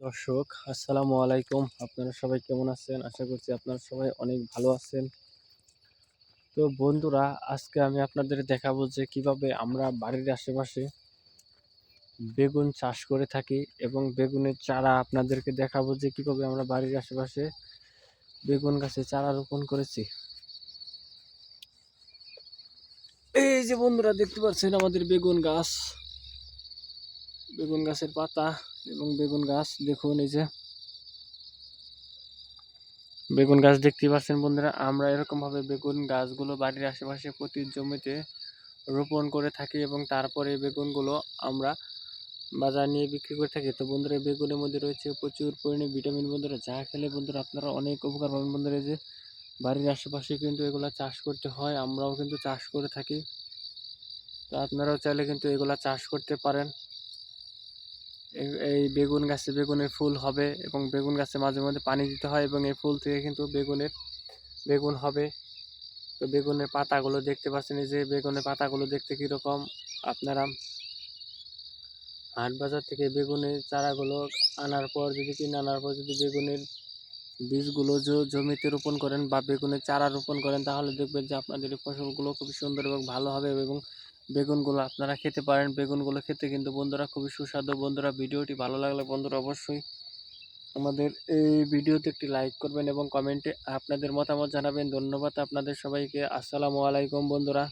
দর্শক আসসালামু আলাইকুম। আপনারা সবাই কেমন আছেন? আশা করছি আপনারা সবাই অনেক ভালো আছেন। তো বন্ধুরা, আজকে আমি আপনাদের দেখাবো যে কিভাবে আমরা বাড়ির আশেপাশে বেগুন চাষ করে থাকি এবং বেগুনের চারা আপনাদেরকে দেখাবো যে কিভাবে আমরা বাড়ির আশেপাশে বেগুন গাছে চারা রোপণ করেছি। এই যে বন্ধুরা দেখতে পাচ্ছেন আমাদের বেগুন গাছের পাতা এবং বেগুন গাছ দেখুন, এই যে বেগুন গাছ দেখতে পাচ্ছেন বন্ধুরা। আমরা এরকম ভাবে বেগুন গাছগুলো বাড়ির আশেপাশে প্রতি জমিতে রোপণ করে থাকি এবং তারপরে বেগুনগুলো আমরা বাজার নিয়ে বিক্রি করে থাকি। তো বন্ধুরা, বেগুনের মধ্যে রয়েছে প্রচুর পরিমাণে ভিটামিন বন্ধুরা, যা খেলে বন্ধুরা আপনারা অনেক উপকার পাবেন বন্ধুরা। যে বাড়ির আশেপাশে কিন্তু এগুলা চাষ করতে হয়, আমরাও কিন্তু চাষ করে থাকি। তো আপনারাও চাইলে কিন্তু এগুলা চাষ করতে পারেন। এই বেগুন গাছে বেগুনের ফুল হবে এবং বেগুন গাছে মাঝে মাঝে পানি দিতে হয় এবং এই ফুল থেকে কিন্তু বেগুন হবে। তো বেগুনের পাতাগুলো দেখতে পাচ্ছেন, এই যে বেগুনের পাতাগুলো দেখতে কীরকম। আপনারা হাট বাজার থেকে বেগুনের চারাগুলো আনার পর কিনে আনার পর যদি বেগুনের বীজগুলো জমিতে রোপণ করেন বা বেগুনের চারা রোপণ করেন, তাহলে দেখবেন যে আপনাদের এই ফসলগুলো খুবই সুন্দর এবং ভালো হবে এবং বেগুনগুলো আপনারা খেতে পারেন। বেগুনগুলো খেতে কিন্তু বন্ধুরা খুবই সুস্বাদু। বন্ধুরা, ভিডিওটি ভালো লাগলে বন্ধুরা অবশ্যই আমাদের এই ভিডিওতে একটি লাইক করবেন এবং কমেন্টে আপনাদের মতামত জানাবেন। ধন্যবাদ আপনাদের সবাইকে। আসসালামু আলাইকুম বন্ধুরা।